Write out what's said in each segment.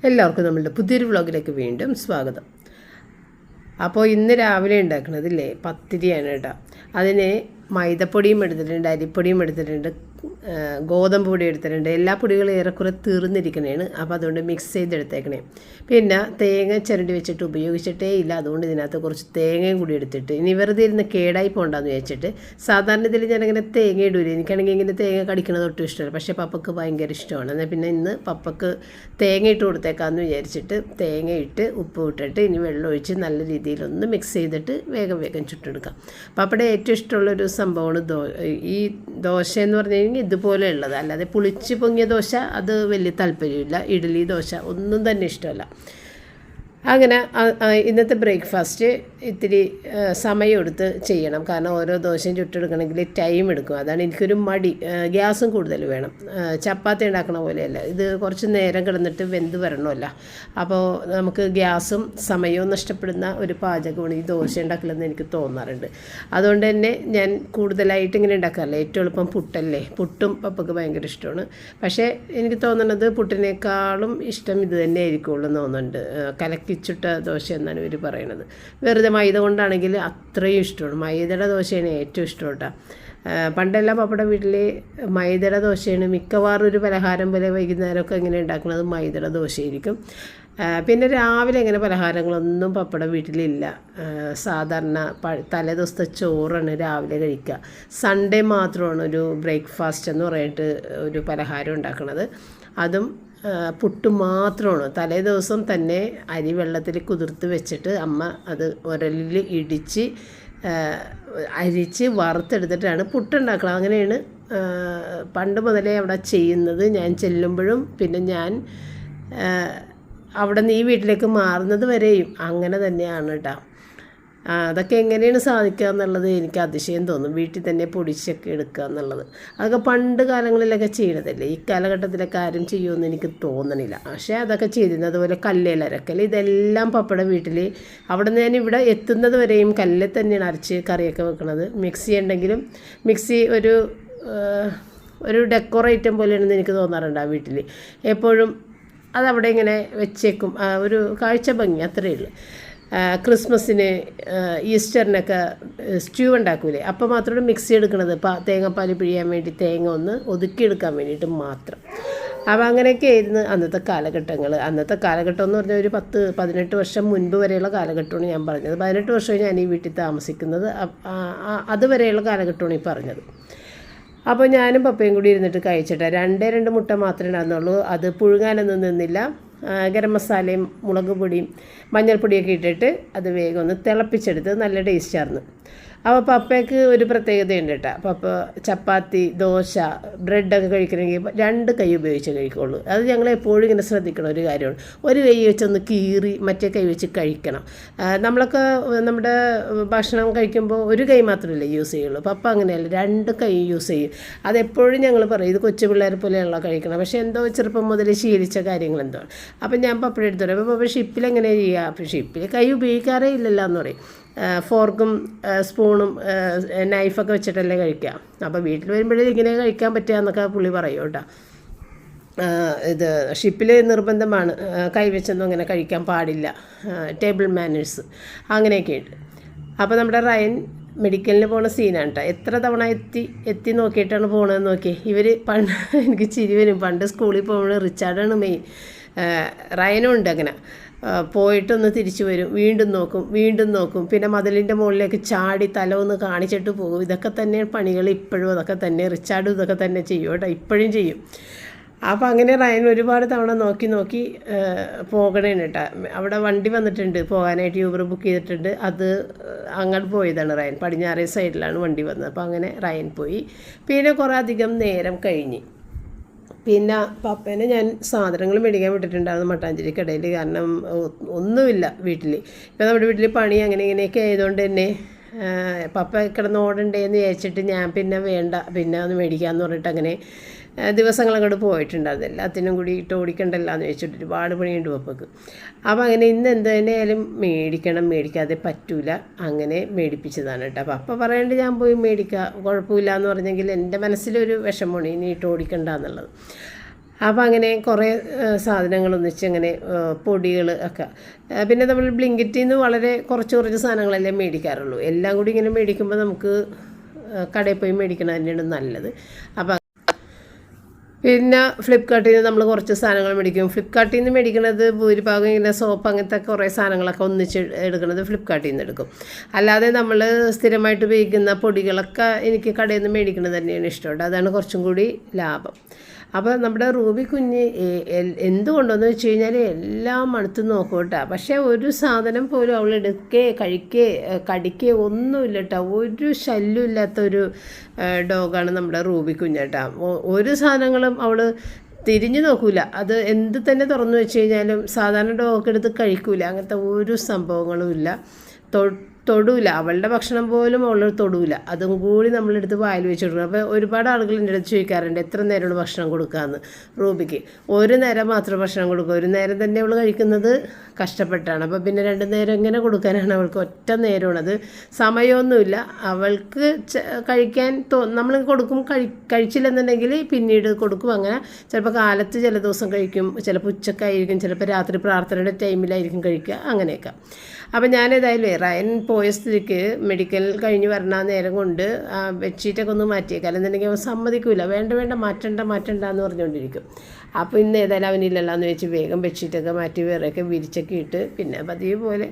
എല്ലാവർക്കും നമ്മളുടെ പുതിയൊരു വ്ളോഗിലേക്ക് വീണ്ടും സ്വാഗതം. അപ്പോൾ ഇന്ന് രാവിലെ ഉണ്ടാക്കുന്നതില്ലേ പത്തിരിയാണ് കേട്ടോ. അതിന് മൈദപ്പൊടിയും എടുത്തിട്ടുണ്ട്, അരിപ്പൊടിയും എടുത്തിട്ടുണ്ട്, ഗോതമ്പ് പൊടി എടുത്തിട്ടുണ്ട്. എല്ലാ പൊടികളും ഏറെക്കുറെ തീർന്നിരിക്കണേണ്. അപ്പോൾ അതുകൊണ്ട് മിക്സ് ചെയ്തെടുത്തേക്കണേ. പിന്നെ തേങ്ങ ചിരണ്ടി വെച്ചിട്ട് ഉപയോഗിച്ചിട്ടേ ഇല്ല, അതുകൊണ്ട് ഇതിനകത്ത് കുറച്ച് തേങ്ങയും കൂടി എടുത്തിട്ട് ഇനി വെറുതെ ഇരുന്ന് കേടായി പോകണ്ടെന്ന് വിചാരിച്ചിട്ട്. സാധാരണ ഇതിൽ ഞാനങ്ങനെ തേങ്ങ ഇടൂല, എനിക്കാണെങ്കിൽ ഇങ്ങനെ തേങ്ങ കടിക്കണത് ഒട്ടും ഇഷ്ടമല്ല. പക്ഷേ പപ്പക്ക് ഭയങ്കര ഇഷ്ടമാണ്. എന്നാൽ പിന്നെ ഇന്ന് പപ്പക്ക് തേങ്ങ ഇട്ട് കൊടുത്തേക്കാമെന്ന് വിചാരിച്ചിട്ട് തേങ്ങ ഇട്ട് ഉപ്പ് ഇട്ടിട്ട് ഇനി വെള്ളം ഒഴിച്ച് നല്ല രീതിയിലൊന്ന് മിക്സ് ചെയ്തിട്ട് വേഗം ചുട്ടെടുക്കാം. പപ്പയുടെ ഏറ്റവും ഇഷ്ടമുള്ളൊരു സംഭവമാണ് ഈ ദോശ എന്ന് പറഞ്ഞു കഴിഞ്ഞാൽ ഇതുപോലെ ഉള്ളത്. അല്ലാതെ പുളിച്ച് പൊങ്ങിയ ദോശ അത് വലിയ താല്പര്യമില്ല. ഇഡ്ഡലി ദോശ ഒന്നും തന്നെ ഇഷ്ടമല്ല. അങ്ങനെ ഇന്നത്തെ ബ്രേക്ക്ഫാസ്റ്റ് ഇത്തിരി സമയമെടുത്ത് ചെയ്യണം. കാരണം ഓരോ ദോശയും ചുട്ടെടുക്കണമെങ്കിൽ ടൈം എടുക്കും. അതാണ് എനിക്കൊരു മടി. ഗ്യാസും കൂടുതൽ വേണം. ചപ്പാത്തി ഉണ്ടാക്കണ പോലെയല്ല, ഇത് കുറച്ച് നേരം കിടന്നിട്ട് വെന്ത് വരണമല്ല. അപ്പോൾ നമുക്ക് ഗ്യാസും സമയവും നഷ്ടപ്പെടുന്ന ഒരു പാചകമാണ് ഈ ദോശ ഉണ്ടാക്കലെന്ന് എനിക്ക് തോന്നാറുണ്ട്. അതുകൊണ്ട് തന്നെ ഞാൻ കൂടുതലായിട്ട് ഇങ്ങനെ ഉണ്ടാക്കാറില്ല. ഏറ്റവും എളുപ്പം പുട്ടല്ലേ. പുട്ടും പപ്പക്ക് ഭയങ്കര ഇഷ്ടമാണ്. പക്ഷേ എനിക്ക് തോന്നുന്നത് പുട്ടിനേക്കാളും ഇഷ്ടം ഇത് തന്നെ ആയിരിക്കുള്ളൂ എന്ന് തോന്നുന്നുണ്ട്. കലക്കിച്ചുട്ട ദോശ എന്നാണ് ഇവർ പറയുന്നത്. വെറുതെ മൈദ കൊണ്ടാണെങ്കിൽ അത്രയും ഇഷ്ടമാണ്. മൈദയുടെ ദോശയാണ് ഏറ്റവും ഇഷ്ടം കേട്ടോ. പണ്ടെല്ലാം പപ്പയുടെ വീട്ടിൽ മൈദയുടെ ദോശയാണ് മിക്കവാറും ഒരു പലഹാരം പോലെ. വൈകുന്നേരമൊക്കെ ഇങ്ങനെ ഉണ്ടാക്കുന്നത് മൈദയുടെ ദോശയായിരിക്കും. പിന്നെ രാവിലെ ഇങ്ങനെ പലഹാരങ്ങളൊന്നും പപ്പയുടെ വീട്ടിലില്ല. സാധാരണ തലേദിവസത്തെ ചോറാണ് രാവിലെ കഴിക്കുക. സൺഡേ മാത്രമാണ് ഒരു ബ്രേക്ക്ഫാസ്റ്റ് എന്ന് പറഞ്ഞിട്ട് ഒരു പലഹാരം ഉണ്ടാക്കുന്നത്. അതും പുട്ട് മാത്രമാണ്. തലേ ദിവസം തന്നെ അരി വെള്ളത്തിൽ കുതിർത്ത് വെച്ചിട്ട് അമ്മ അത് ഉരലിൽ ഇടിച്ച് അരിച്ച് വറുത്തെടുത്തിട്ടാണ് പുട്ടുണ്ടാക്കുന്നത്. അങ്ങനെയാണ് പണ്ട് മുതലേ അവിടെ ചെയ്യുന്നത്. ഞാൻ ചെല്ലുമ്പോഴും പിന്നെ ഞാൻ അവിടെ നിന്ന് ഈ വീട്ടിലേക്ക് മാറുന്നത് വരെയും അങ്ങനെ തന്നെയാണ് കേട്ടോ. അതൊക്കെ എങ്ങനെയാണ് സാധിക്കുക എന്നുള്ളത് എനിക്ക് അതിശയം തോന്നും. വീട്ടിൽ തന്നെ പൊടിച്ചൊക്കെ എടുക്കുക എന്നുള്ളത് അതൊക്കെ പണ്ട് കാലങ്ങളിലൊക്കെ ചെയ്യണതല്ലേ. ഈ കാലഘട്ടത്തിലൊക്കെ ആരും ചെയ്യുമെന്ന് എനിക്ക് തോന്നണില്ല. പക്ഷേ അതൊക്കെ ചെയ്തിരുന്നു. അതുപോലെ കല്ലിലരക്കൽ ഇതെല്ലാം പപ്പയുടെ വീട്ടിൽ അവിടെ നിന്ന് ഞാൻ ഇവിടെ എത്തുന്നത് വരെയും കല്ലിൽ തന്നെയാണ് അരച്ച് കറിയൊക്കെ വെക്കുന്നത്. മിക്സി ഉണ്ടെങ്കിലും മിക്സി ഒരു ഡെക്കോർ ഐറ്റം പോലെയാണെന്ന് എനിക്ക് തോന്നാറുണ്ട് ആ വീട്ടിൽ. എപ്പോഴും അതവിടെ ഇങ്ങനെ വെച്ചേക്കും. ഒരു കാഴ്ച ഭംഗി അത്രയേ ഉള്ളൂ. ക്രിസ്മസിന് ഈസ്റ്ററിനൊക്കെ സ്റ്റ്യൂ ഉണ്ടാക്കൂലേ, അപ്പോൾ മാത്രമാണ് മിക്സി എടുക്കുന്നത്. തേങ്ങാപ്പാൽ പിഴിയാൻ വേണ്ടി തേങ്ങ ഒന്ന് ഒതുക്കിയെടുക്കാൻ വേണ്ടിയിട്ട് മാത്രം. അപ്പോൾ അങ്ങനെയൊക്കെ ആയിരുന്നു അന്നത്തെ കാലഘട്ടങ്ങൾ. അന്നത്തെ കാലഘട്ടം എന്ന് പറഞ്ഞാൽ ഒരു 10-18 വർഷം മുൻപ് വരെയുള്ള കാലഘട്ടമാണ് ഞാൻ പറഞ്ഞത്. 18 വർഷമായി ഞാൻ ഈ വീട്ടിൽ താമസിക്കുന്നത്. അതുവരെയുള്ള കാലഘട്ടമാണ് ഈ പറഞ്ഞത്. അപ്പോൾ ഞാനും പപ്പയും കൂടി ഇരുന്നിട്ട് കഴിച്ചിട്ട് 2 മുട്ട മാത്രമേ ഉണ്ടായിരുന്നുള്ളൂ. അത് പുഴുങ്ങാനൊന്നും നിന്നില്ല. ഗരം മസാലയും മുളക് പൊടിയും മഞ്ഞൾപ്പൊടിയൊക്കെ ഇട്ടിട്ട് അത് വേഗം ഒന്ന് തിളപ്പിച്ചെടുത്ത് നല്ല ടേസ്റ്റായിരുന്നു. അപ്പോൾ പപ്പയ്ക്ക് ഒരു പ്രത്യേകതയുണ്ട് കേട്ടോ. പപ്പ ചപ്പാത്തി, ദോശ, ബ്രെഡൊക്കെ കഴിക്കണമെങ്കിൽ 2 കൈ ഉപയോഗിച്ച് കഴിക്കുള്ളൂ. അത് ഞങ്ങൾ എപ്പോഴും ഇങ്ങനെ ശ്രദ്ധിക്കണം ഒരു കാര്യമാണ്. ഒരു കൈ വെച്ചൊന്ന് കീറി മറ്റേ കൈ വെച്ച് കഴിക്കണം. നമ്മളൊക്കെ നമ്മുടെ ഭക്ഷണം കഴിക്കുമ്പോൾ ഒരു കൈ മാത്രമല്ലേ യൂസ് ചെയ്യുള്ളൂ. പപ്പ അങ്ങനെയല്ല, 2 കൈ യൂസ് ചെയ്യും. അതെപ്പോഴും ഞങ്ങൾ പറയും ഇത് കൊച്ചു പിള്ളേർ പോലെയുള്ള കഴിക്കണം. പക്ഷേ എന്തോ ചെറുപ്പം മുതൽ ശീലിച്ച കാര്യങ്ങൾ എന്തോ. അപ്പം ഞാൻ പപ്പയുടെ അടുത്ത് പറയും, അപ്പോൾ പപ്പ ഷിപ്പിൽ എങ്ങനെ ചെയ്യുക? അപ്പോൾ ഷിപ്പിൽ കൈ ഉപയോഗിക്കാറേ ഇല്ലല്ലോ എന്ന് പറയും. ഫോർക്കും സ്പൂണും നൈഫൊക്കെ വെച്ചിട്ടല്ലേ കഴിക്കുക. അപ്പോൾ വീട്ടിൽ വരുമ്പോഴേ ഇങ്ങനെ കഴിക്കാൻ പറ്റുക എന്നൊക്കെ പുള്ളി പറയും കേട്ടോ. ഇത് ഷിപ്പിൽ നിർബന്ധമാണ്, കൈവച്ചൊന്നും അങ്ങനെ കഴിക്കാൻ പാടില്ല. ടേബിൾ മാനേഴ്സ് അങ്ങനെയൊക്കെ ഉണ്ട്. അപ്പോൾ നമ്മുടെ റയൻ മെഡിക്കലിന് പോണ സീനാണ് കേട്ടോ. എത്ര തവണ എത്തി നോക്കിയിട്ടാണ് പോകണതെന്ന് നോക്കി. ഇവർ പണ്ട് എനിക്ക് ചിരി വരും. പണ്ട് സ്കൂളിൽ പോകുമ്പോൾ റിച്ചാർഡാണ് മെയിൻ. റയനും ഉണ്ട് അങ്ങനെ. പോയിട്ടൊന്ന് തിരിച്ചു വരും, വീണ്ടും നോക്കും. പിന്നെ മതിലിൻ്റെ മുകളിലേക്ക് ചാടി തല ഒന്ന് കാണിച്ചിട്ട് പോകും. ഇതൊക്കെ തന്നെ പണികൾ ഇപ്പോഴും. അതൊക്കെ തന്നെ റിച്ചാർഡും ഇതൊക്കെ തന്നെ ചെയ്യും കേട്ടോ, ഇപ്പോഴും ചെയ്യും. അപ്പോൾ അങ്ങനെ റയൻ ഒരുപാട് തവണ നോക്കി പോകണേന് കേട്ടോ. അവിടെ വണ്ടി വന്നിട്ടുണ്ട് പോകാനായിട്ട്, യൂബർ ബുക്ക് ചെയ്തിട്ടുണ്ട്. അത് അങ്ങോട്ട് പോയതാണ് റയൻ. പടിഞ്ഞാറേ സൈഡിലാണ് വണ്ടി വന്നത്. അപ്പോൾ അങ്ങനെ റയൻ പോയി. പിന്നെ കുറേ അധികം നേരം കഴിഞ്ഞ് പിന്നെ പപ്പേനെ ഞാൻ സാധനങ്ങൾ മേടിക്കാൻ വിട്ടിട്ടുണ്ടായിരുന്നു മട്ടാഞ്ചേരി കടയിൽ. കാരണം ഒന്നുമില്ല വീട്ടിൽ. ഇപ്പം നമ്മുടെ വീട്ടിൽ പണി അങ്ങനെ ഇങ്ങനെയൊക്കെ ആയതുകൊണ്ട് തന്നെ പപ്പ കിടന്ന് ഓടണ്ടേന്ന് വിചാരിച്ചിട്ട് ഞാൻ പിന്നെ വേണ്ട, പിന്നെ ഒന്ന് മേടിക്കാമെന്ന് പറഞ്ഞിട്ട് അങ്ങനെ ദിവസങ്ങളങ്ങോട്ട് പോയിട്ടുണ്ട്. അതെല്ലാത്തിനും കൂടി ഇട്ട് ഓടിക്കണ്ടല്ലോ എന്ന് വെച്ചിട്ട് ഒരുപാട് പണിയുണ്ട് പപ്പക്ക്. അപ്പോൾ അങ്ങനെ ഇന്ന് എന്തായാലും മേടിക്കാതെ പറ്റൂല. അങ്ങനെ മേടിപ്പിച്ചതാണ് കേട്ടോ. അപ്പോൾ പപ്പ പറയേണ്ടത് ഞാൻ പോയി മേടിക്കുക കുഴപ്പമില്ല എന്ന് പറഞ്ഞെങ്കിൽ എൻ്റെ മനസ്സിലൊരു വിഷമമാണ് ഇനി ഇട്ട് ഓടിക്കണ്ട എന്നുള്ളത്. അപ്പോൾ അങ്ങനെ കുറേ സാധനങ്ങൾ ഒന്നിച്ച് അങ്ങനെ പൊടികൾ ഒക്കെ. പിന്നെ നമ്മൾ ബ്ലിങ്കിറ്റിൽ നിന്ന് വളരെ കുറച്ച് സാധനങ്ങളല്ലേ മേടിക്കാറുള്ളൂ. എല്ലാം കൂടി ഇങ്ങനെ മേടിക്കുമ്പോൾ നമുക്ക് കടയിൽ പോയി മേടിക്കുന്നത് തന്നെയാണ് നല്ലത്. അപ്പോൾ പിന്നെ ഫ്ലിപ്കാർട്ടിൽ നിന്ന് നമ്മൾ കുറച്ച് സാധനങ്ങൾ മേടിക്കും. ഫ്ലിപ്കാർട്ടിൽ നിന്ന് മേടിക്കുന്നത് ഭൂരിഭാഗം ഇങ്ങനെ സോപ്പ് അങ്ങനത്തെ കുറേ സാധനങ്ങളൊക്കെ ഒന്നിച്ച് എടുക്കുന്നത് ഫ്ലിപ്കാർട്ടിൽ നിന്ന് എടുക്കും. അല്ലാതെ നമ്മൾ സ്ഥിരമായിട്ട് ഉപയോഗിക്കുന്ന പൊടികളൊക്കെ എനിക്ക് കടയിൽ നിന്ന് മേടിക്കുന്നത് തന്നെയാണ് ഇഷ്ടമുണ്ട്. അതാണ് കുറച്ചും കൂടി ലാഭം. അപ്പോൾ നമ്മുടെ റൂബി കുഞ്ഞ് എന്തുകൊണ്ടെന്ന് വെച്ച് കഴിഞ്ഞാൽ എല്ലാം അടുത്ത് നോക്കും കേട്ടോ. പക്ഷേ ഒരു സാധനം പോലും അവൾ കടിക്കേ ഒന്നുമില്ല കേട്ടോ. ഒരു ശല്യം ഇല്ലാത്തൊരു ഡോഗാണ് നമ്മുടെ റൂബി കുഞ്ഞ് കേട്ടോ. ഒരു സാധനങ്ങളും അവൾ തിരിഞ്ഞു നോക്കൂല. അത് എന്ത് തന്നെ തുറന്നു വെച്ച് കഴിഞ്ഞാലും സാധാരണ ഡോഗ് എടുത്ത് കഴിക്കൂല. അങ്ങനത്തെ ഒരു സംഭവങ്ങളും ഇല്ല. തൊടൂല. അവളുടെ ഭക്ഷണം പോലും അവൾ തൊടൂല. അതും കൂടി നമ്മളെടുത്ത് വായിൽ വെച്ച് കൊടുക്കണം. അപ്പോൾ ഒരുപാട് ആളുകൾ എൻ്റെ അടുത്ത് ചോദിക്കാറുണ്ട് എത്ര നേരമാണ് ഭക്ഷണം കൊടുക്കാമെന്ന്. റൂബിക്ക് ഒരു നേരം മാത്രം ഭക്ഷണം കൊടുക്കുക. ഒരു നേരം തന്നെ അവൾ കഴിക്കുന്നത് കഷ്ടപ്പെട്ടാണ്. അപ്പോൾ പിന്നെ 2 നേരം എങ്ങനെ കൊടുക്കാനാണ്? അവൾക്ക് ഒറ്റ നേരമാണ്. അത് സമയമൊന്നുമില്ല. അവൾക്ക് കഴിക്കാൻ നമ്മൾ കൊടുക്കും. കഴിച്ചില്ലെന്നുണ്ടെങ്കിൽ പിന്നീട് കൊടുക്കും. അങ്ങനെ ചിലപ്പോൾ കാലത്ത് ചില ദിവസം കഴിക്കും, ചിലപ്പോൾ ഉച്ചക്കായിരിക്കും, ചിലപ്പോൾ രാത്രി പ്രാർത്ഥനയുടെ ടൈമിലായിരിക്കും കഴിക്കുക, അങ്ങനെയൊക്കെ. അപ്പം ഞാനേതായാലും റയൻ പോയ സ്ഥിതിക്ക് മെഡിക്കൽ കഴിഞ്ഞ് വരണ നേരം കൊണ്ട് ബെഡ്ഷീറ്റൊക്കെ ഒന്ന് മാറ്റിയേക്കാം. അല്ലെന്നുണ്ടെങ്കിൽ അവൻ സമ്മതിക്കില്ല. വേണ്ട മാറ്റണ്ട എന്ന് പറഞ്ഞുകൊണ്ടിരിക്കും. അപ്പോൾ ഇന്ന് ഏതായാലും അവനില്ലല്ലോ എന്ന് വെച്ച് വേഗം ബെഡ്ഷീറ്റൊക്കെ മാറ്റി വേറെയൊക്കെ വിരിച്ചൊക്കെ ഇട്ട് പിന്നെ പതിവ് പോലെ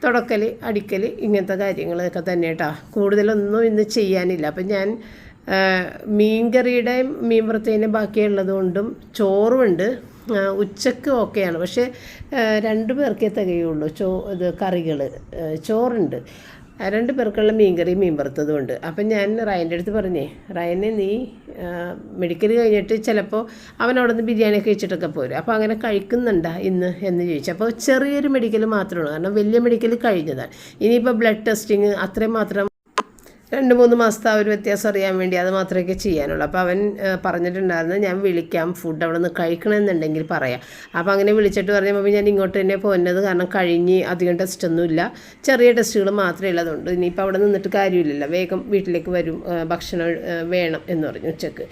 തുടക്കൽ അടിക്കൽ ഇങ്ങനത്തെ കാര്യങ്ങളൊക്കെ തന്നെ കേട്ടോ. കൂടുതലൊന്നും ഇന്ന് ചെയ്യാനില്ല. അപ്പം ഞാൻ മീൻകറിയുടെയും മീൻ വറുത്തതിൻ്റെയും ബാക്കിയുള്ളത് കൊണ്ടും ചോറുമുണ്ട്. ഉച്ചക്ക് ഓക്കെയാണ്. പക്ഷേ 2 പേർക്കേ തികയുള്ളൂ. ഇത് കറികൾ ചോറുണ്ട്. 2 പേർക്കുള്ള മീൻകറി മീൻ വറുത്തതുമുണ്ട്. അപ്പം ഞാൻ റയൻ്റെ അടുത്ത് പറഞ്ഞേ, റയനെ നീ മെഡിക്കൽ കഴിഞ്ഞിട്ട് ചിലപ്പോൾ അവൻ അവിടെ നിന്ന് ബിരിയാണിയൊക്കെ കഴിച്ചിട്ടൊക്കെ പോരും. അപ്പോൾ അങ്ങനെ കഴിക്കുന്നുണ്ടാ ഇന്ന് എന്ന് ചോദിച്ചു. അപ്പോൾ ചെറിയൊരു മെഡിക്കൽ മാത്രമാണ്. കാരണം വലിയ മെഡിക്കൽ കഴിഞ്ഞതാണ്. ഇനിയിപ്പോൾ ബ്ലഡ് ടെസ്റ്റിങ് അത്രയും മാത്രം 2-3 മാസത്തെ ആ ഒരു വ്യത്യാസം അറിയാൻ വേണ്ടി അത് മാത്രമേ ചെയ്യാനുള്ളൂ. അപ്പോൾ അവൻ പറഞ്ഞിട്ടുണ്ടായിരുന്നു ഞാൻ വിളിക്കാം, ഫുഡ് അവിടെ നിന്ന് കഴിക്കണമെന്നുണ്ടെങ്കിൽ പറയാം. അപ്പോൾ അങ്ങനെ വിളിച്ചിട്ട് പറഞ്ഞപ്പോൾ ഞാൻ ഇങ്ങോട്ട് തന്നെ പോകുന്നത്. കാരണം കഴിഞ്ഞ് അധികം ടെസ്റ്റൊന്നുമില്ല, ചെറിയ ടെസ്റ്റുകൾ മാത്രമേ ഉള്ളതുകൊണ്ട് ഇനിയിപ്പോൾ അവിടെ നിന്നിട്ട് കാര്യമില്ലല്ലോ, വേഗം വീട്ടിലേക്ക് വരും, ഭക്ഷണം വേണം എന്ന് പറഞ്ഞു ഉച്ചക്ക്.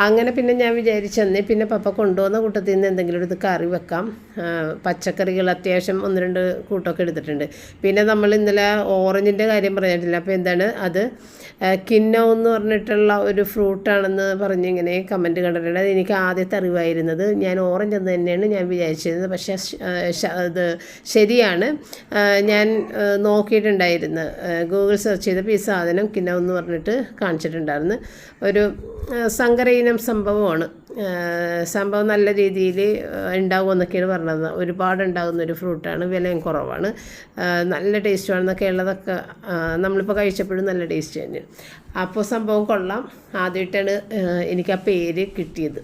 അങ്ങനെ പിന്നെ ഞാൻ വിചാരിച്ചെന്നേ പിന്നെ പപ്പ കൊണ്ടുവന്ന കൂട്ടത്തിൽ നിന്ന് എന്തെങ്കിലും എടുത്ത് കറി വെക്കാം. പച്ചക്കറികൾ അത്യാവശ്യം 1-2 കൂട്ടമൊക്കെ എടുത്തിട്ടുണ്ട്. പിന്നെ നമ്മൾ ഇന്നലെ ഓറഞ്ചിൻ്റെ കാര്യം പറഞ്ഞിട്ടില്ല. അപ്പോൾ എന്താണ് അത് കിന്നോ എന്ന് പറഞ്ഞിട്ടുള്ള ഒരു ഫ്രൂട്ടാണെന്ന് പറഞ്ഞിങ്ങനെ കമൻറ്റ് കണ്ടിട്ടുണ്ട്. അത് എനിക്ക് ആദ്യത്തെ അറിവായിരുന്നത്. ഞാൻ ഓറഞ്ച് എന്ന് തന്നെയാണ് ഞാൻ വിചാരിച്ചിരുന്നത്. പക്ഷേ അത് ശരിയാണ്. ഞാൻ നോക്കിയിട്ടുണ്ടായിരുന്നു, ഗൂഗിൾ സെർച്ച് ചെയ്തപ്പോൾ ഈ സാധനം കിന്നോ എന്ന് പറഞ്ഞിട്ട് കാണിച്ചിട്ടുണ്ടായിരുന്നു. ഒരു സങ്കര ഇനം സംഭവമാണ്. സംഭവം നല്ല രീതിയിൽ ഉണ്ടാകുമെന്നൊക്കെയാണ് പറഞ്ഞത്. ഒരുപാട് ഉണ്ടാകുന്നൊരു ഫ്രൂട്ടാണ്, വിലയും കുറവാണ്, നല്ല ടേസ്റ്റുമാണെന്നൊക്കെ ഉള്ളതൊക്കെ നമ്മളിപ്പോൾ കഴിച്ചപ്പോഴും നല്ല ടേസ്റ്റ് തന്നെയാണ്. അപ്പോൾ സംഭവം കൊള്ളാം. ആദ്യമായിട്ടാണ് എനിക്ക് ആ പേര് കിട്ടിയത്.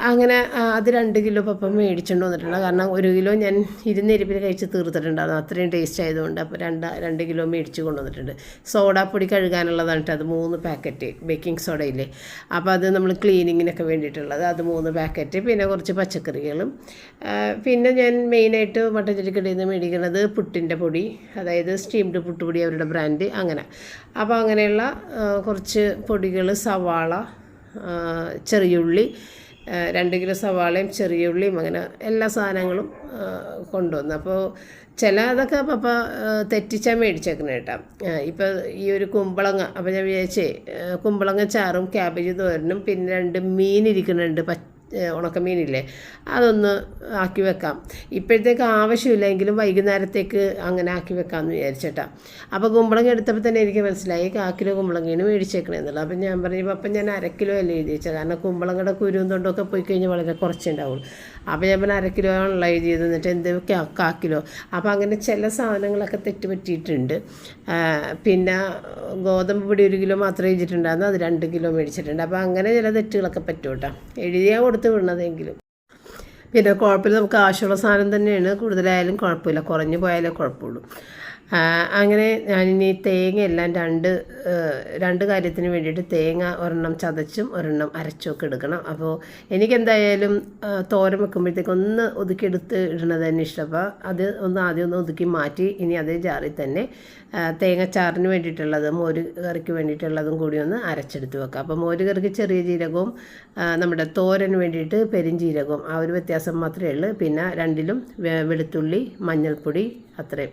അങ്ങനെ അത് 2 കിലോ പപ്പ മേടിച്ചുകൊണ്ട് വന്നിട്ടുണ്ട്. കാരണം 1 കിലോ ഞാൻ ഇരുന്നിരിപ്പിൽ കഴിച്ച് തീർത്തിട്ടുണ്ടായിരുന്നു, അത്രയും ടേസ്റ്റ് ആയതുകൊണ്ട്. അപ്പോൾ 2 കിലോ മേടിച്ച് കൊണ്ടുവന്നിട്ടുണ്ട്. സോഡാപ്പൊടി കഴുകാനുള്ളതാണ് കേട്ടോ. അത് 3 പാക്കറ്റ് ബേക്കിംഗ് സോഡയില്ലേ, അപ്പോൾ അത് നമ്മൾ ക്ലീനിങ്ങിനൊക്കെ വേണ്ടിയിട്ടുള്ളത്, അത് 3 പാക്കറ്റ്. പിന്നെ കുറച്ച് പച്ചക്കറികളും. പിന്നെ ഞാൻ മെയിനായിട്ട് മട്ടഞ്ചേരിക്കടയിൽ നിന്ന് മേടിക്കുന്നത് പുട്ടിൻ്റെ പൊടി, അതായത് സ്റ്റീംഡ് പുട്ടുപൊടി, അവരുടെ ബ്രാൻഡ്. അങ്ങനെ അപ്പോൾ അങ്ങനെയുള്ള കുറച്ച് പൊടികൾ, സവാള, ചെറിയുള്ളി, 2 കിലോ സവാളയും ചെറിയ ഉള്ളിയും, അങ്ങനെ എല്ലാ സാധനങ്ങളും കൊണ്ടുവന്നു. അപ്പോൾ ചിലതൊക്കെ പപ്പ തെറ്റിച്ചാൽ മേടിച്ചേക്കണം കേട്ടോ. ഇപ്പോൾ ഈ ഒരു കുമ്പളങ്ങ, അപ്പോൾ ഞാൻ വിചാരിച്ചേ കുമ്പളങ്ങ ചാറും ക്യാബേജ് തോരനും പിന്നെ 2 മീൻ ഇരിക്കുന്നുണ്ട്, ഉണക്കമീനില്ലേ, അതൊന്ന് ആക്കി വെക്കാം. ഇപ്പോഴത്തേക്ക് ആവശ്യമില്ലെങ്കിലും വൈകുന്നേരത്തേക്ക് അങ്ങനെ ആക്കി വെക്കാമെന്ന് വിചാരിച്ചേട്ടാ. അപ്പോൾ കുമ്പളങ്ങ എടുത്തപ്പോൾ തന്നെ എനിക്ക് മനസ്സിലായി 1 കിലോ കുമ്പളങ്ങയാണ് മേടിച്ചേക്കണമെന്നുള്ളത്. അപ്പം ഞാൻ പറഞ്ഞു അപ്പം ഞാൻ 1/2 കിലോ അല്ലേ എഴുതി വെച്ചത്, കാരണം കുമ്പളങ്ങയുടെ കുരുവും തൊണ്ടൊക്കെ പോയി കഴിഞ്ഞാൽ വളരെ കുറച്ചുണ്ടാവുള്ളൂ. അപ്പോൾ ഞാൻ പറഞ്ഞാൽ 1/2 കിലോ ആണല്ലോ എഴുതിയത്, എന്നിട്ട് എന്ത് 1 കിലോ. അപ്പോൾ അങ്ങനെ ചില സാധനങ്ങളൊക്കെ തെറ്റ് പറ്റിയിട്ടുണ്ട്. പിന്നെ ഗോതമ്പ് പൊടി 1 കിലോ മാത്രമേ എഴുതിയിട്ടുണ്ടായിരുന്നു, അത് 2 കിലോ മേടിച്ചിട്ടുണ്ട്. അപ്പോൾ അങ്ങനെ ചില തെറ്റുകളൊക്കെ പറ്റും കേട്ടോ, എഴുതിയാൽ കൊടുത്ത് വിടണതെങ്കിലും. പിന്നെ കുഴപ്പമില്ല, നമുക്ക് ആവശ്യമുള്ള സാധനം തന്നെയാണ്, കൂടുതലായാലും കുഴപ്പമില്ല, കുറഞ്ഞു പോയാലേ കുഴപ്പമുള്ളൂ. അങ്ങനെ ഞാനിനി തേങ്ങ എല്ലാം രണ്ട് കാര്യത്തിന് വേണ്ടിയിട്ട് തേങ്ങ ഒരെണ്ണം ചതച്ചും ഒരെണ്ണം അരച്ചുമൊക്കെ എടുക്കണം. അപ്പോൾ എനിക്കെന്തായാലും തോരൻ വെക്കുമ്പോഴത്തേക്ക് ഒന്ന് ഒതുക്കിയെടുത്ത് ഇടുന്നത് തന്നെ ഇഷ്ടം. അപ്പോൾ അത് ആദ്യം ഒന്ന് ഒതുക്കി മാറ്റി ഇനി അതേ ജാറിൽ തന്നെ തേങ്ങച്ചാറിന് വേണ്ടിയിട്ടുള്ളത് മോര് കറിക്ക് വേണ്ടിയിട്ടുള്ളതും കൂടി ഒന്ന് അരച്ചെടുത്ത് വെക്കാം. അപ്പോൾ മോര് കറിക്ക് ചെറിയ ജീരകവും നമ്മുടെ തോരന് വേണ്ടിയിട്ട് പെരിഞ്ജീരകവും ആ ഒരു വ്യത്യാസം മാത്രമേ ഉള്ളൂ. പിന്നെ രണ്ടിലും വെളുത്തുള്ളി, മഞ്ഞൾപ്പൊടി അത്രയും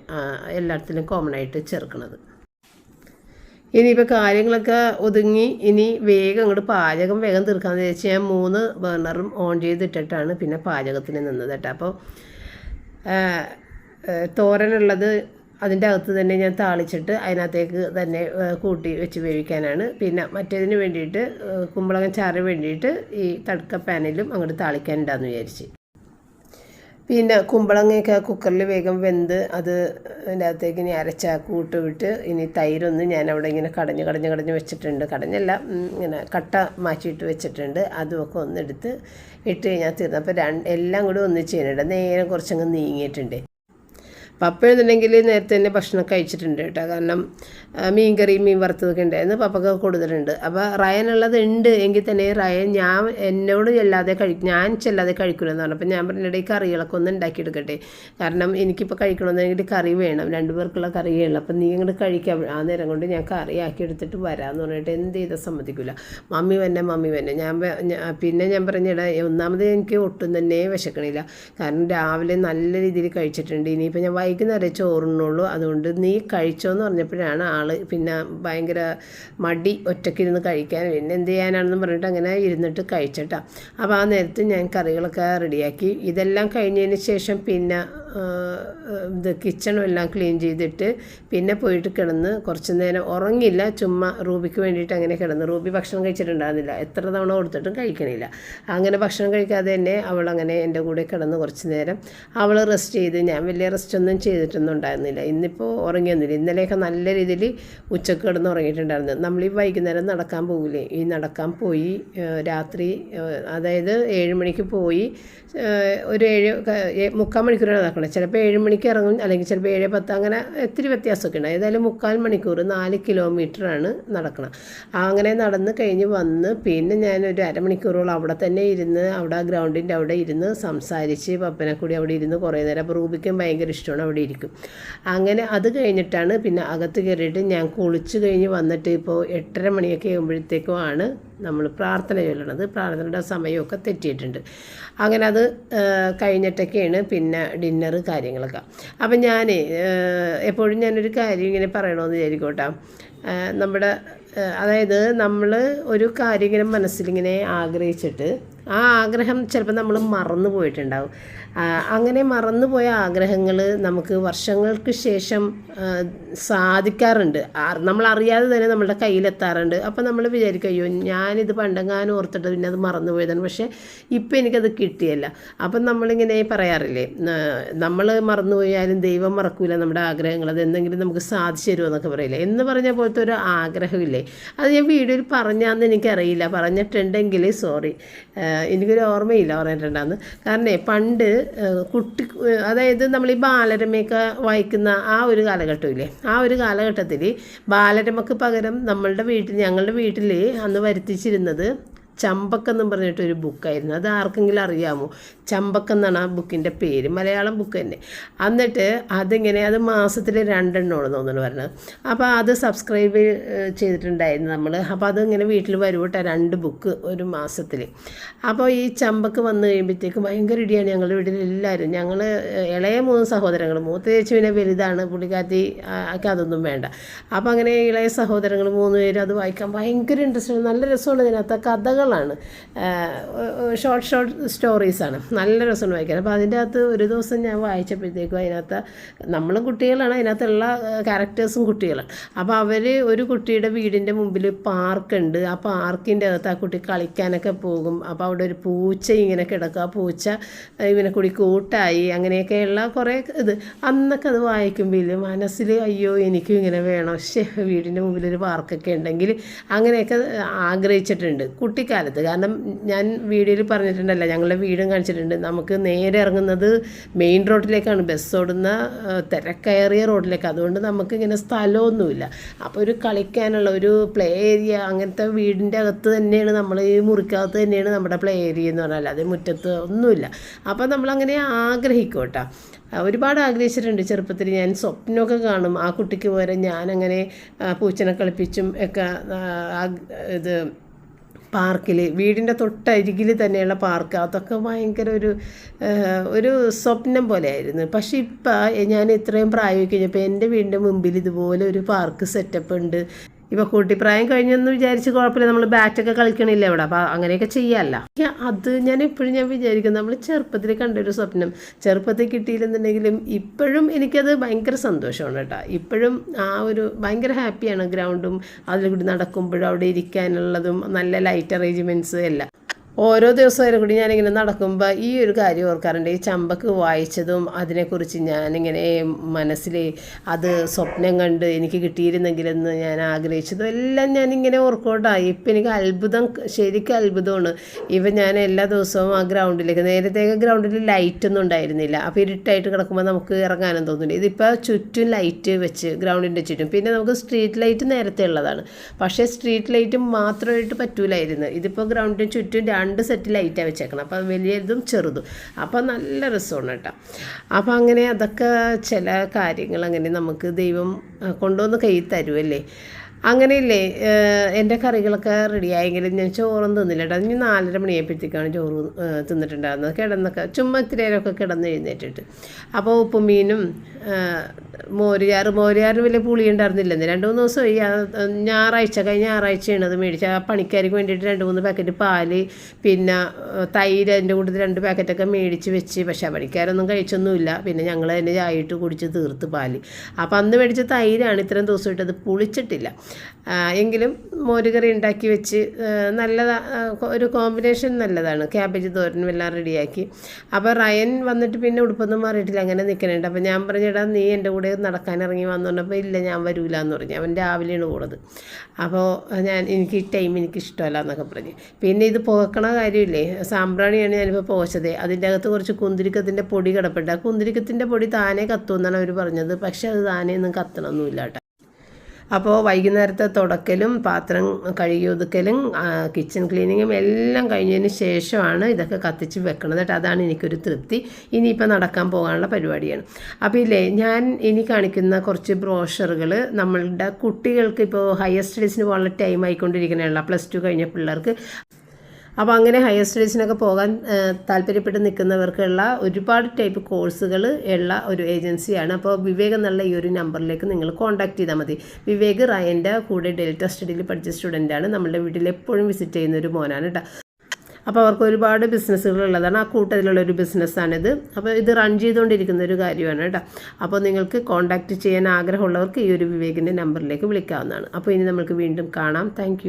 എല്ലാത്തിലും കോമൺ ആയിട്ട് ചേർക്കുന്നത്. ഇനിയിപ്പോൾ കാര്യങ്ങളൊക്കെ ഒതുങ്ങി ഇനി വേഗം അങ്ങോട്ട് പാചകം വേഗം തീർക്കാമെന്ന് വിചാരിച്ച് ഞാൻ 3 ബർണറും ഓൺ ചെയ്തിട്ടിട്ടാണ് പിന്നെ പാചകത്തിന് നിന്നത് കേട്ടോ. അപ്പോൾ തോരനുള്ളത് അതിൻ്റെ അകത്ത് തന്നെ ഞാൻ താളിച്ചിട്ട് അതിനകത്തേക്ക് തന്നെ കൂട്ടി വെച്ച് വേവിക്കാനാണ്. പിന്നെ മറ്റേതിന് വേണ്ടിയിട്ട് കുമ്പളങ്ങ ചാറിന് വേണ്ടിയിട്ട് ഈ തടുക്ക പാനിലും അങ്ങോട്ട് താളിക്കാനുണ്ടാന്ന് വിചാരിച്ച്. പിന്നെ കുമ്പളങ്ങയൊക്കെ കുക്കറിൽ വേഗം വെന്ത് അത് അതിൻ്റെ അകത്തേക്ക് ഇനി അരച്ച കൂട്ട് വിട്ട് ഇനി തൈരൊന്ന് ഞാൻ അവിടെ ഇങ്ങനെ കടഞ്ഞ് വെച്ചിട്ടുണ്ട്. കടഞ്ഞല്ല, ഇങ്ങനെ കട്ട മാറ്റിയിട്ട് വെച്ചിട്ടുണ്ട്. അതുമൊക്കെ ഒന്നെടുത്ത് ഇട്ട് കഴിഞ്ഞാൽ തീർന്നു. അപ്പോൾ എല്ലാം കൂടി ഒന്നിച്ച് ചെയ്യുന്നുണ്ട്. നേരം കുറച്ചങ്ങ് നീങ്ങിയിട്ടുണ്ട്. പപ്പ എന്നുണ്ടെങ്കിൽ നേരത്തെ തന്നെ ഭക്ഷണം കഴിച്ചിട്ടുണ്ട് കേട്ടോ. കാരണം മീൻ വറുത്തതൊക്കെ ഉണ്ടായിരുന്നു, പപ്പക്ക് കൊടുത്തിട്ടുണ്ട്. അപ്പോൾ റയനുള്ളത് ഉണ്ട് എങ്കിൽ തന്നെ റയൻ എന്നോട് ഞാൻ ചെല്ലാതെ കഴിക്കില്ലെന്ന് പറഞ്ഞു. അപ്പോൾ ഞാൻ പറഞ്ഞിട്ട് ഈ കറികളൊക്കെ ഒന്ന് ഉണ്ടാക്കിയെടുക്കട്ടെ, കാരണം എനിക്കിപ്പോൾ കഴിക്കണമെന്നെങ്കിൽ കറി വേണം, 2 പേർക്കുള്ള കറി വേണം. അപ്പം നീ ഇങ്ങോട്ട് കഴിക്കാൻ ആ നേരം കൊണ്ട് ഞാൻ കറി ആക്കി എടുത്തിട്ട് വരാമെന്ന് പറഞ്ഞിട്ട് എന്ത് ചെയ്താൽ സമ്മതിക്കില്ല. മമ്മി വന്നെ പിന്നെ ഞാൻ പറഞ്ഞിടാ ഒന്നാമത് എനിക്ക് ഒട്ടും തന്നെ വിശക്കണില്ല. കാരണം രാവിലെ നല്ല രീതിയിൽ കഴിച്ചിട്ടുണ്ട്. ഇനിയിപ്പോൾ ഞാൻ വൈകുന്നേരം ചോറുണ്ണുള്ളൂ, അതുകൊണ്ട് നീ കഴിച്ചോന്ന് പറഞ്ഞപ്പോഴാണ് പിന്നെ ഭയങ്കര മടി ഒറ്റയ്ക്കിരുന്ന് കഴിക്കാൻ, പിന്നെ എന്ത് ചെയ്യാനാണെന്ന് പറഞ്ഞിട്ട് അങ്ങനെ ഇരുന്നിട്ട് കഴിച്ചിട്ടാ. അപ്പോൾ ആ നേരത്ത് ഞാൻ കറികളൊക്കെ റെഡിയാക്കി. ഇതെല്ലാം കഴിഞ്ഞതിന് ശേഷം പിന്നെ കിച്ചണും എല്ലാം ക്ലീൻ ചെയ്തിട്ട് പിന്നെ പോയിട്ട് കിടന്ന് കുറച്ച് നേരം ഉറങ്ങില്ല, ചുമ്മാ റൂബിക്ക് വേണ്ടിയിട്ട് അങ്ങനെ കിടന്ന്. റൂബി ഭക്ഷണം കഴിച്ചിട്ടുണ്ടാകുന്നില്ല, എത്ര തവണ കൊടുത്തിട്ടും കഴിക്കണില്ല. അങ്ങനെ ഭക്ഷണം കഴിക്കാതെ തന്നെ അവളങ്ങനെ എൻ്റെ കൂടെ കിടന്ന് കുറച്ച് നേരം അവൾ റെസ്റ്റ് ചെയ്ത്. ഞാൻ വലിയ റെസ്റ്റൊന്നും ചെയ്തിട്ടൊന്നും ഉണ്ടായിരുന്നില്ല. ഇന്നിപ്പോൾ ഉറങ്ങിയൊന്നുമില്ല. ഇന്നലെയൊക്കെ നല്ല രീതിയിൽ ഉച്ചക്ക് കിടന്ന് ഉറങ്ങിയിട്ടുണ്ടായിരുന്നു. നമ്മളീ വൈകുന്നേരം നടക്കാൻ പോകില്ലേ, ഈ നടക്കാൻ പോയി രാത്രി, അതായത് 7 മണിക്ക് പോയി ഒരു 3/4 മണിക്കൂറാണ് നടക്കണം. ചിലപ്പോൾ 7 മണിക്ക് ഇറങ്ങും, അല്ലെങ്കിൽ ചിലപ്പോൾ 7:10, അങ്ങനെ ഒത്തിരി വ്യത്യാസമൊക്കെ ഉണ്ട്. ഏതായാലും 3/4 മണിക്കൂർ 4 കിലോമീറ്ററാണ് നടക്കണം. അങ്ങനെ നടന്ന് കഴിഞ്ഞ് വന്ന് പിന്നെ ഞാനൊരു അരമണിക്കൂറോളം അവിടെ തന്നെ ഇരുന്ന് അവിടെ ഗ്രൗണ്ടിൻ്റെ അവിടെ ഇരുന്ന് സംസാരിച്ച് പപ്പനെ കൂടി അവിടെ ഇരുന്ന് കുറേ നേരം. അപ്പോൾ റൂബിക്കും ഭയങ്കര ഇഷ്ടമാണ്, അവിടെ ഇരിക്കും. അങ്ങനെ അത് കഴിഞ്ഞിട്ടാണ് പിന്നെ അകത്ത് കയറിയിട്ട് ഞാൻ കുളിച്ച് കഴിഞ്ഞ് വന്നിട്ട് ഇപ്പോൾ 8:30 മണിയൊക്കെ ആകുമ്പോഴത്തേക്കുമാണ് നമ്മൾ പ്രാർത്ഥന ചൊല്ലണത്. പ്രാർത്ഥനയുടെ സമയമൊക്കെ തെറ്റിയിട്ടുണ്ട്. അങ്ങനെ അത് കഴിഞ്ഞിട്ടൊക്കെയാണ് പിന്നെ ഡിന്നർ കാര്യങ്ങളൊക്കെ. അപ്പം ഞാൻ എപ്പോഴും ഞാനൊരു കാര്യം ഇങ്ങനെ പറയണമെന്ന് വിചാരിക്കോട്ടെ. അതായത് നമ്മൾ ഒരു കാര്യം ഇങ്ങനെ മനസ്സിലിങ്ങനെ ആഗ്രഹിച്ചിട്ട് ആ ആഗ്രഹം ചിലപ്പോൾ നമ്മൾ മറന്നു പോയിട്ടുണ്ടാവും. അങ്ങനെ മറന്നുപോയ ആഗ്രഹങ്ങൾ നമുക്ക് വർഷങ്ങൾക്ക് ശേഷം സാധിക്കാറുണ്ട്. നമ്മളറിയാതെ തന്നെ നമ്മളുടെ കയ്യിലെത്താറുണ്ട്. അപ്പോൾ നമ്മൾ വിചാരിക്കും, അയ്യോ ഞാനിത് പണ്ടെങ്ങാനും ഓർത്തിട്ട് പിന്നെ അത് മറന്നുപോയതാണ്, പക്ഷേ ഇപ്പം എനിക്കത് കിട്ടിയല്ല. അപ്പം നമ്മളിങ്ങനെ പറയാറില്ലേ, നമ്മൾ മറന്നുപോയാലും ദൈവം മറക്കൂല നമ്മുടെ ആഗ്രഹങ്ങൾ, അത് എന്തെങ്കിലും നമുക്ക് സാധിച്ചു തരുമോ എന്നൊക്കെ പറയില്ലേ. എന്ന് പറഞ്ഞ പോലത്തെ ഒരു ആഗ്രഹമില്ലേ, അത് ഞാൻ വീഡിയോയിൽ പറഞ്ഞാന്ന് എനിക്കറിയില്ല. പറഞ്ഞിട്ടുണ്ടെങ്കിൽ സോറി, എനിക്കൊരു ഓർമ്മയില്ല പറഞ്ഞിട്ടുണ്ടാന്ന്. കാരണം പണ്ട് അതായത് നമ്മൾ ഈ ബാലരമയൊക്കെ വായിക്കുന്ന ആ ഒരു കാലഘട്ടമില്ലേ, ആ ഒരു കാലഘട്ടത്തിൽ ബാലരമയ്ക്ക് പകരം ഞങ്ങളുടെ വീട്ടിൽ അന്ന് വരുത്തിച്ചിരുന്നത് ചമ്പക്കെന്നും പറഞ്ഞിട്ടൊരു ബുക്കായിരുന്നു. അത് ആർക്കെങ്കിലും അറിയാമോ? ചമ്പക്കെന്നാണ് ആ ബുക്കിൻ്റെ പേര്, മലയാളം ബുക്ക് തന്നെ. എന്നിട്ട് അത് മാസത്തിൽ 2 എണ്ണമാണ് തോന്നുന്നു പറഞ്ഞത്. അപ്പോൾ അത് സബ്സ്ക്രൈബ് ചെയ്തിട്ടുണ്ടായിരുന്നു നമ്മൾ. അപ്പോൾ അതിങ്ങനെ വീട്ടിൽ വരുവട്ടെ 2 ബുക്ക് ഒരു മാസത്തിൽ. അപ്പോൾ ഈ ചമ്പക്ക് വന്നു കഴിയുമ്പോഴത്തേക്കും ഭയങ്കര ഇടിയാണ് ഞങ്ങളുടെ വീട്ടിലെല്ലാവരും. ഞങ്ങൾ ഇളയ 3 സഹോദരങ്ങൾ, മൂത്ത ചേച്ചി പിന്നെ വലുതാണ്, പുള്ളിക്കാത്തി ഒക്കെ അതൊന്നും വേണ്ട. അപ്പോൾ അങ്ങനെ ഇളയ സഹോദരങ്ങൾ 3 പേരും അത് വായിക്കാൻ ഭയങ്കര ഇൻട്രസ്റ്റാണ്. നല്ല രസമാണ്. ഇതിനകത്ത് കഥകളാണ്, ഷോർട്ട് സ്റ്റോറീസാണ്, നല്ല രസമാണ് വായിക്കാൻ. അപ്പോൾ അതിൻ്റെ അകത്ത് ഒരു ദിവസം ഞാൻ വായിച്ചപ്പോഴത്തേക്കും അതിനകത്ത് നമ്മളും കുട്ടികളാണ്, അതിനകത്തുള്ള ക്യാരക്ടേഴ്സും കുട്ടികളാണ്. അപ്പോൾ ഒരു കുട്ടിയുടെ വീടിൻ്റെ മുമ്പിൽ പാർക്കുണ്ട്. ആ പാർക്കിൻ്റെ അകത്ത് ആ കുട്ടി കളിക്കാനൊക്കെ പോകും. അപ്പോൾ അവിടെ ഒരു പൂച്ച ഇങ്ങനെ കിടക്കും. ആ പൂച്ച ഇവനെ കൂടി കൂട്ടായി, അങ്ങനെയൊക്കെയുള്ള കുറേ അന്നൊക്കെ അത് വായിക്കുമ്പോൾ മനസ്സിൽ അയ്യോ എനിക്കും ഇങ്ങനെ വേണം, വീടിൻ്റെ മുമ്പിലൊരു പാർക്കൊക്കെ ഉണ്ടെങ്കിൽ അങ്ങനെയൊക്കെ ആഗ്രഹിച്ചിട്ടുണ്ട്. കുട്ടിക്കാലത്ത്. കാരണം ഞാൻ വീഡിയോയിൽ പറഞ്ഞിട്ടുണ്ടല്ലോ, ഞങ്ങളുടെ വീടും കാണിച്ചിട്ടുണ്ട്, നമുക്ക് നേരെ ഇറങ്ങുന്നത് മെയിൻ റോഡിലേക്കാണ്, ബസ് ഓടുന്ന തിരക്കയറിയ റോഡിലേക്ക്. അതുകൊണ്ട് നമുക്കിങ്ങനെ സ്ഥലമൊന്നുമില്ല. അപ്പോൾ ഒരു കളിക്കാനുള്ള ഒരു പ്ലേ ഏരിയ അങ്ങനത്തെ വീടിൻ്റെ അകത്ത് തന്നെയാണ്, നമ്മൾ ഈ മുറിക്കകത്ത് തന്നെയാണ് നമ്മുടെ പ്ലേ ഏരിയ എന്ന് പറഞ്ഞാൽ, അത് മുറ്റത്ത് ഒന്നുമില്ല. അപ്പോൾ നമ്മളങ്ങനെ ആഗ്രഹിക്കും കേട്ടോ, ഒരുപാട് ആഗ്രഹിച്ചിട്ടുണ്ട് ചെറുപ്പത്തിൽ. ഞാൻ സ്വപ്നമൊക്കെ കാണും ആ കുട്ടിക്ക് പകരം ഞാനങ്ങനെ പൂച്ചനെ കളിപ്പിച്ചും ഒക്കെ. ഇത് പാർക്കിൽ, വീടിൻ്റെ തൊട്ടരികിൽ തന്നെയുള്ള പാർക്ക്, അതൊക്കെ ഭയങ്കര ഒരു സ്വപ്നം പോലെയായിരുന്നു. പക്ഷെ ഇപ്പം ഞാൻ ഇത്രയും പ്രായം കഴിഞ്ഞപ്പോൾ എൻ്റെ വീടിൻ്റെ മുമ്പിൽ ഇതുപോലെ ഒരു പാർക്ക് സെറ്റപ്പ് ഉണ്ട്. ഇപ്പോൾ കൂട്ടിപ്രായം കഴിഞ്ഞെന്ന് വിചാരിച്ച് കുഴപ്പമില്ല, നമ്മൾ ബാറ്റൊക്കെ കളിക്കണില്ല ഇവിടെ, അപ്പോൾ അങ്ങനെയൊക്കെ ചെയ്യാമല്ല. അത് ഞാൻ എപ്പോഴും വിചാരിക്കും, നമ്മൾ ചെറുപ്പത്തിൽ കണ്ടൊരു സ്വപ്നം ചെറുപ്പത്തിൽ കിട്ടിയില്ലെന്നുണ്ടെങ്കിലും ഇപ്പോഴും എനിക്കത് ഭയങ്കര സന്തോഷമാണ് കേട്ടോ. ഇപ്പോഴും ആ ഒരു ഭയങ്കര ഹാപ്പിയാണ്. ഗ്രൗണ്ടും അതിലൂടെ നടക്കുമ്പോഴും അവിടെ ഇരിക്കാനുള്ളതും നല്ല ലൈറ്റ് അറേഞ്ച്മെൻറ്റ്സ് എല്ലാം. ഓരോ ദിവസവും കൂടി ഞാനിങ്ങനെ നടക്കുമ്പോൾ ഈ ഒരു കാര്യം ഓർക്കാറുണ്ട്. ഈ ചമ്പക്ക് വായിച്ചതും അതിനെക്കുറിച്ച് ഞാനിങ്ങനെ മനസ്സിൽ അത് സ്വപ്നം കണ്ട് എനിക്ക് കിട്ടിയിരുന്നെങ്കിലെന്ന് ഞാൻ ആഗ്രഹിച്ചതും എല്ലാം ഞാനിങ്ങനെ ഓർക്കോട്ടാ. ഇപ്പം എനിക്ക് അത്ഭുതം, ശരിക്കും അത്ഭുതമാണ്. ഇപ്പം ഞാൻ എല്ലാ ദിവസവും ആ ഗ്രൗണ്ടിലേക്ക്, നേരത്തെ ഗ്രൗണ്ടിൽ ലൈറ്റൊന്നും ഉണ്ടായിരുന്നില്ല, അപ്പോൾ ഇരുട്ടായിട്ട് കിടക്കുമ്പോൾ നമുക്ക് ഇറങ്ങാനും തോന്നില്ല. ഇതിപ്പോൾ ചുറ്റും ലൈറ്റ് വെച്ച് ഗ്രൗണ്ടിൻ്റെ ചുറ്റും. പിന്നെ നമുക്ക് സ്ട്രീറ്റ് ലൈറ്റ് നേരത്തെ ഉള്ളതാണ്, പക്ഷേ സ്ട്രീറ്റ് ലൈറ്റ് മാത്രമായിട്ട് പറ്റൂലായിരുന്നു. ഇതിപ്പോൾ ഗ്രൗണ്ടിന് ചുറ്റും 2 സെറ്റ് ലൈറ്റാണ് വെച്ചേക്കണം, അപ്പോൾ വലിയതും ചെറുതും. അപ്പോൾ നല്ല രസമാണ് കേട്ടോ. അപ്പോൾ അങ്ങനെ അതൊക്കെ ചില കാര്യങ്ങൾ അങ്ങനെ നമുക്ക് ദൈവം കൊണ്ടുവന്ന് കൈ തരുമല്ലേ. അങ്ങനെയില്ലേ, എൻ്റെ കറികളൊക്കെ റെഡിയായെങ്കിലും ഞാൻ ചോറൊന്നും തിന്നില്ല കേട്ടോ. ഞാൻ 4:30 മണിയായപ്പോഴത്തേക്കാണ് ചോറ് തിന്നിട്ടുണ്ടായിരുന്നത്. കിടന്നൊക്കെ ചുമ്മാ ഇത്തിരി നേരമൊക്കെ കിടന്ന് എഴുന്നേറ്റിട്ട്. അപ്പോൾ ഉപ്പും മീനും മോരുചാറ് വലിയ പുളി ഉണ്ടായിരുന്നില്ലെന്ന്. 2-3 ദിവസമായി. കഴിഞ്ഞ ഞായറാഴ്ചയാണ് അത് മേടിച്ച്. ആ പണിക്കാർക്ക് വേണ്ടിയിട്ട് 2-3 പാക്കറ്റ് പാല്, പിന്നെ തൈര്, അതിൻ്റെ കൂട്ടത്തിൽ 2 പാക്കറ്റൊക്കെ മേടിച്ച് വെച്ച്. പക്ഷേ ആ പണിക്കാരൊന്നും കഴിച്ചൊന്നുമില്ല. പിന്നെ ഞങ്ങൾ തന്നെ ചായയിട്ട് കുടിച്ച് തീർത്ത് പാല്. അപ്പോൾ അന്ന് മേടിച്ച തൈരാണ് ഇത്രയും ദിവസമായിട്ട് അത് പുളിച്ചിട്ടില്ല. എങ്കിലും മോരുകറി ഉണ്ടാക്കി വെച്ച് ഒരു കോമ്പിനേഷൻ നല്ലതാണ്. ക്യാബേജ് തോരനും എല്ലാം റെഡിയാക്കി. അപ്പോൾ റയൻ വന്നിട്ട് പിന്നെ ഉടുപ്പൊന്നും മാറിയിട്ടില്ല, അങ്ങനെ നിൽക്കുന്നുണ്ട്. അപ്പോൾ ഞാൻ പറഞ്ഞിടാ, നീ എൻ്റെ കൂടെ നടക്കാനിറങ്ങി വന്നുകൊണ്ടപ്പോൾ ഇല്ല ഞാൻ വരൂല എന്ന് പറഞ്ഞു. അവൻ രാവിലെയാണ് പോണത്. അപ്പോൾ എനിക്ക് ഈ ടൈം എനിക്കിഷ്ടമല്ല എന്നൊക്കെ പറഞ്ഞ്. പിന്നെ ഇത് പുകക്കണ കാര്യമില്ലേ, സാമ്പ്രാണിയാണ് ഞാനിപ്പോൾ പുകച്ചത്. അതിൻ്റെ അകത്ത് കുറച്ച് കുന്തിരിക്കത്തിൻ്റെ പൊടി കിടപ്പുണ്ട്. ആ കുന്തിരിക്കത്തിൻ്റെ പൊടി താനേ കത്തുമെന്നാണ് അവർ പറഞ്ഞത്. പക്ഷേ അത് താനേ ഒന്നും കത്തണമൊന്നുമില്ല കേട്ടോ. അപ്പോൾ വൈകുന്നേരത്തെ തുടക്കലും പാത്രം കഴുകി ഒതുക്കലും കിച്ചൺ ക്ലീനിങ്ങും എല്ലാം കഴിഞ്ഞതിന് ശേഷമാണ് ഇതൊക്കെ കത്തിച്ച് വെക്കണത് കേട്ടോ. അതാണ് എനിക്കൊരു തൃപ്തി. ഇനിയിപ്പോൾ നടക്കാൻ പോകാനുള്ള പരിപാടിയാണ്. അപ്പോൾ ഇല്ലേ, ഞാൻ ഇനി കാണിക്കുന്ന കുറച്ച് ബ്രോഷറുകൾ നമ്മളുടെ കുട്ടികൾക്ക് ഇപ്പോൾ ഹയർ സ്റ്റഡീസിന് പോകാനുള്ള ടൈം ആയിക്കൊണ്ടിരിക്കണമല്ലോ, +2 കഴിഞ്ഞ പിള്ളേർക്ക്. അപ്പോൾ അങ്ങനെ ഹയർ സ്റ്റഡീസിനൊക്കെ പോകാൻ താല്പര്യപ്പെട്ട് നിൽക്കുന്നവർക്കുള്ള ഒരുപാട് ടൈപ്പ് കോഴ്സുകൾ ഉള്ള ഒരു ഏജൻസിയാണ്. അപ്പോൾ വിവേക് എന്നുള്ള ഈ ഒരു നമ്പറിലേക്ക് നിങ്ങൾ കോൺടാക്ട് ചെയ്താൽ മതി. വിവേക് റയൻ്റെ കൂടെ ഡെൽറ്റ സ്റ്റഡിയിൽ പഠിച്ച സ്റ്റുഡൻ്റാണ്. നമ്മുടെ വീട്ടിൽ എപ്പോഴും വിസിറ്റ് ചെയ്യുന്ന ഒരു മോനാണ് കേട്ടോ. അപ്പോൾ അവർക്ക് ഒരുപാട് ബിസിനസ്സുകൾ ഉള്ളതാണ്. ആ കൂട്ടത്തിലുള്ളൊരു ബിസിനസ്സാണിത്. അപ്പോൾ ഇത് റൺ ചെയ്തുകൊണ്ടിരിക്കുന്ന ഒരു കാര്യമാണ് കേട്ടോ. അപ്പോൾ നിങ്ങൾക്ക് കോൺടാക്റ്റ് ചെയ്യാൻ ആഗ്രഹമുള്ളവർക്ക് ഈ ഒരു വിവേകിൻ്റെ നമ്പറിലേക്ക് വിളിക്കാവുന്നതാണ്. അപ്പോൾ ഇനി നമുക്ക് വീണ്ടും കാണാം. താങ്ക്